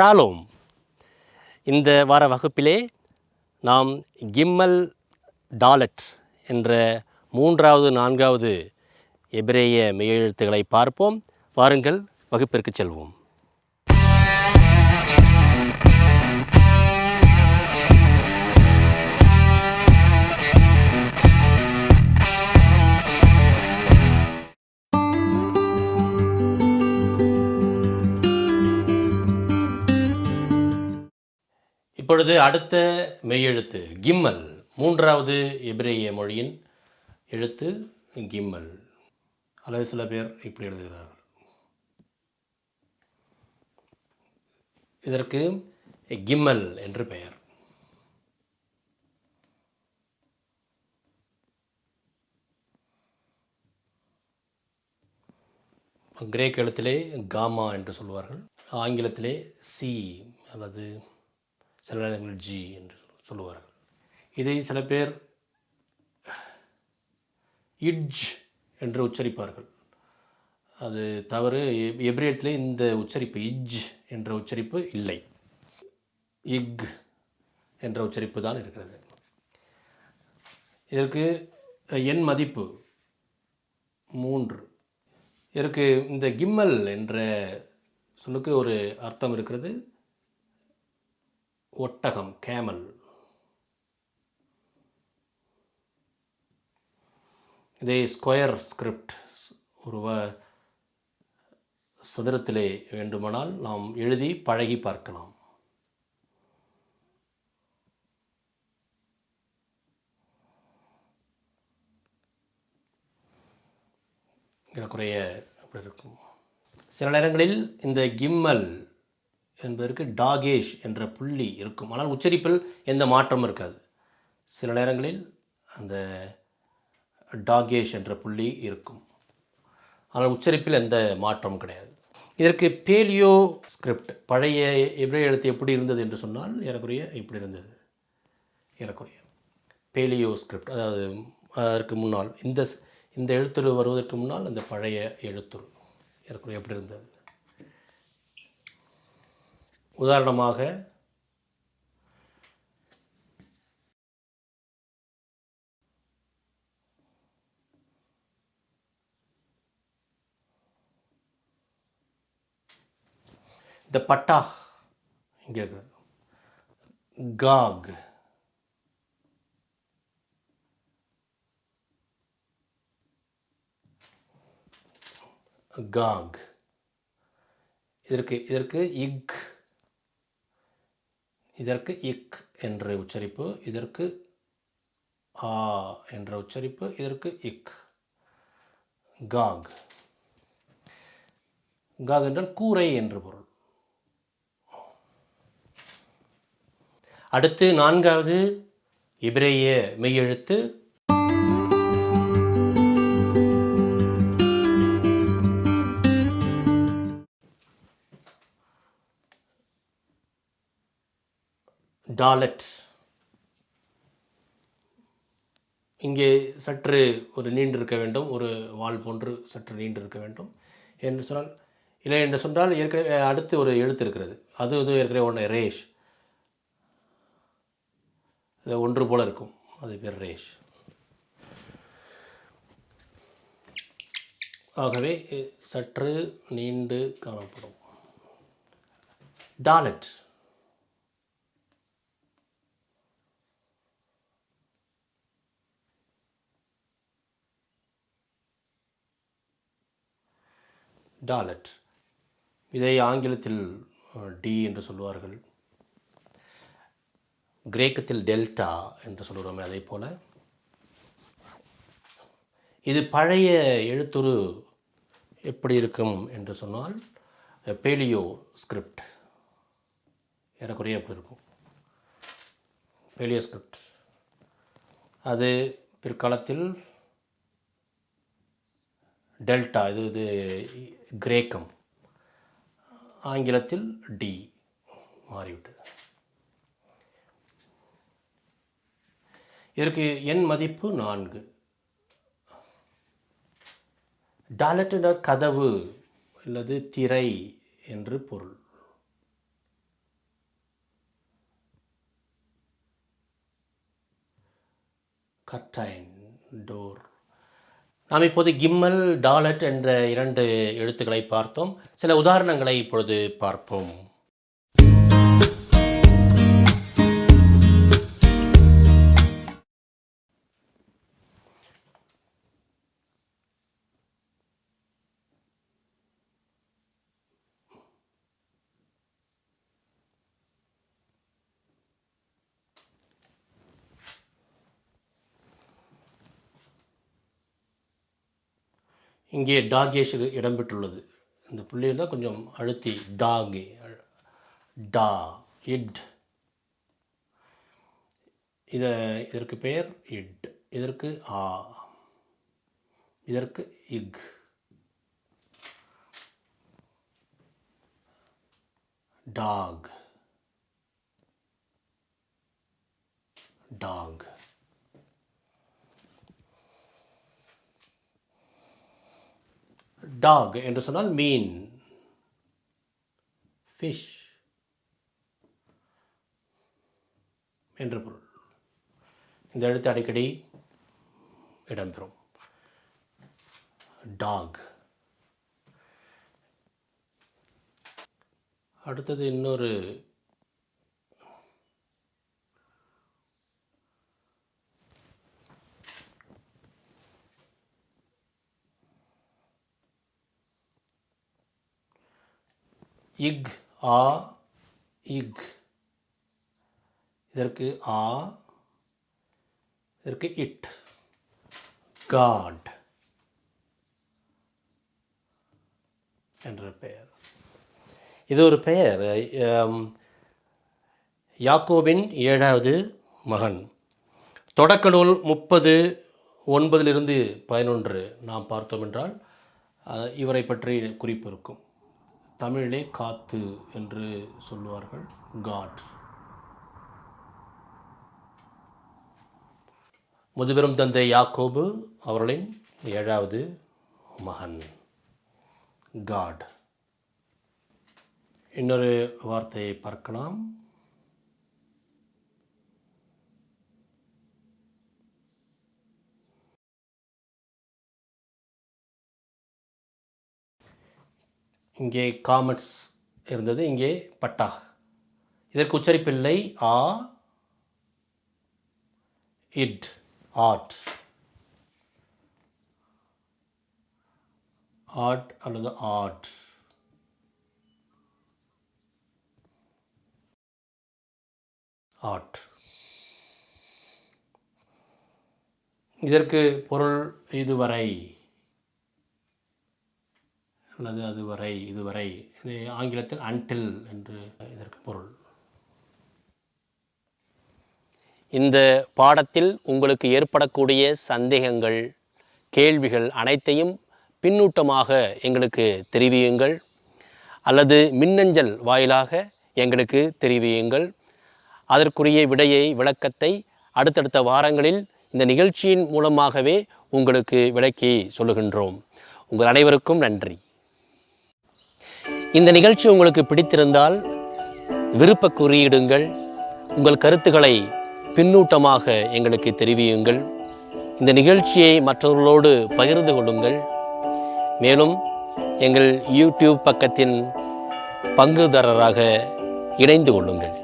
Shalom. இந்த வார வகுப்பிலே நாம் கிம்மல் டாலட் என்ற 3வது 4வது எபிரேய மெய்யெழுத்துக்களை பார்ப்போம். வாருங்கள், வகுப்பிற்கு செல்வோம். இப்பொழுது அடுத்த மெய்யெழுத்து கிம்மல், 3வது எபிரேய மொழியின் எழுத்து கிம்மல். அல்லது சில பேர் இப்படி எழுதுகிறார்கள். இதற்கு கிம்மல் என்று பெயர். கிரேக்க எழுத்திலே காமா என்று சொல்வார்கள். ஆங்கிலத்திலே சி அல்லது சில நேரங்களில் ஜி என்று சொல்லுவார்கள். இதை சில பேர் இட்ஜ் என்று உச்சரிப்பார்கள். அது தவறு. எபிரேயத்திலே இந்த உச்சரிப்பு இட்ஜ் என்ற உச்சரிப்பு இல்லை. இக் என்ற உச்சரிப்பு தான் இருக்கிறது. இதற்கு எண் மதிப்பு 3. இதற்கு இந்த கிம்மல் என்ற சொல்லுக்கு ஒரு அர்த்தம் இருக்கிறது. ஒட்டகம், கேமல். இதை ஸ்கொயர் ஸ்கிரிப்ட், ஒரு சதுரத்திலே வேண்டுமானால் நாம் எழுதி பழகி பார்க்கலாம். ஏறக்குறைய அப்படி இருக்கும். சில நேரங்களில் இந்த கிம்மல் என்பதற்கு டாகேஷ் என்ற புள்ளி இருக்கும். ஆனால் உச்சரிப்பில் எந்த மாற்றமும் இருக்காது. சில நேரங்களில் அந்த டாகேஷ் என்ற புள்ளி இருக்கும். ஆனால் உச்சரிப்பில் எந்த மாற்றமும் கிடையாது. இதற்கு பேலியோ ஸ்கிரிப்ட், பழைய எபிரேய எழுத்து எப்படி இருந்தது என்று சொன்னால் ஏறக்குறைய இப்படி இருந்தது. ஏறக்குறைய பேலியோ ஸ்கிரிப்ட், அதாவது அதற்கு முன்னால் இந்த எழுத்துரு வருவதற்கு முன்னால் அந்த பழைய எழுத்துரு ஏறக்குறைய எப்படி இருந்தது. உதாரணமாக இந்த பட்டா இங்கே இருக்கிறது. காக், காக். இதற்கு இக், இதற்கு இக் என்ற உச்சரிப்பு, இதற்கு ஆ என்ற உச்சரிப்பு, இதற்கு இக். காக். காக் என்றால் கூரை என்று பொருள். அடுத்து 4வது எபிரேய மெய்யெழுத்து டாலட். இங்கே சற்று ஒரு நீண்டிருக்க வேண்டும், ஒரு வால் போன்று சற்று நீண்டிருக்க வேண்டும் என்று சொன்னால், இல்லை என்று சொன்னால் ஏற்கனவே அடுத்து ஒரு எழுத்து இருக்கிறது. அது ஏற்கனவே ஒன்று ரேஷ், அது ஒன்று போல் இருக்கும், அது பேர் ரேஷ். ஆகவே சற்று நீண்டு காணப்படும். டாலட். டாலட். இதை ஆங்கிலத்தில் டி என்று சொல்வார்கள். கிரேக்கத்தில் டெல்டா என்று சொல்கிறோமே, அதே போல் இது பழைய எழுத்துரு எப்படி இருக்கும் என்று சொன்னால் பேலியோ ஸ்கிரிப்ட் ஏறக்குறைய எப்படி இருக்கும். பேலியோ ஸ்கிரிப்ட் அது பிற்காலத்தில் டெல்டா, இது கிரேக்கம், ஆங்கிலத்தில் டி மாறிவிட்டது. இதற்கு எண் மதிப்பு 4. டாலட் என்ற கதவு அல்லது திரை என்று பொருள். Curtain, door. நாம் இப்போது கிம்மல் டாலட் என்ற 2 எழுத்துக்களை பார்த்தோம். சில உதாரணங்களை இப்பொழுது பார்ப்போம். இங்கே டாகேஷ் இடம்பெற்றுள்ளது. இந்த புள்ளியில் தான் கொஞ்சம் அழுத்தி டாகே, டா, இட். இதற்கு பெயர் இட், இதற்கு ஆ, இதற்கு இக். Talk, talk. டாக் என்று சொன்னால் மீன், ஃபிஷ் என்று பொருள். இந்த எழுத்து அடிக்கடி இடம்பெறும். டாக். அடுத்தது இன்னொரு இக், ஆ, இக். இதற்கு ஆ, இதற்கு இட். காட் என்ற பெயர். இது ஒரு பெயர். யாக்கோபின் 7வது மகன். தொடக்க நூல் 30:9-11 நாம் பார்த்தோம் என்றால் இவரை பற்றி குறிப்பு இருக்கும். தமிழிலே காத்து என்று சொல்லுவார்கள். காட். முதுபெரும் தந்தை யாக்கோபு அவர்களின் 7வது மகன். காட். இன்னொரு வார்த்தையை பார்க்கலாம். இங்கே காமெட்ஸ் இருந்தது, இங்கே பட்டா. இதற்கு உச்சரிப்பில்லை. ஆ, இட், ஆட். ஆட் அல்லது ஆட். ஆட். இதற்கு பொருள் இதுவரை அல்லது அதுவரை, இதுவரை. இது ஆங்கிலத்தில் அன்டில் என்று இதற்கு பொருள். இந்த பாடத்தில் உங்களுக்கு ஏற்படக்கூடிய சந்தேகங்கள், கேள்விகள் அனைத்தையும் பின்னூட்டமாக எங்களுக்கு தெரிவியுங்கள், அல்லது மின்னஞ்சல் வாயிலாக எங்களுக்கு தெரிவியுங்கள். அதற்குரிய விளக்கத்தை அடுத்தடுத்த வாரங்களில் இந்த நிகழ்ச்சியின் மூலமாகவே உங்களுக்கு விளக்கி சொல்லுகின்றோம். உங்கள் அனைவருக்கும் நன்றி. இந்த நிகழ்ச்சி உங்களுக்கு பிடித்திருந்தால் விருப்ப குறியிடுங்கள். உங்கள் கருத்துக்களை பின்னூட்டமாக எங்களுக்கு தெரிவியுங்கள். இந்த நிகழ்ச்சியை மற்றவர்களோடு பகிர்ந்து கொள்ளுங்கள். மேலும் எங்கள் யூடியூப் பக்கத்தின் பங்குதாரராக இணைந்து கொள்ளுங்கள்.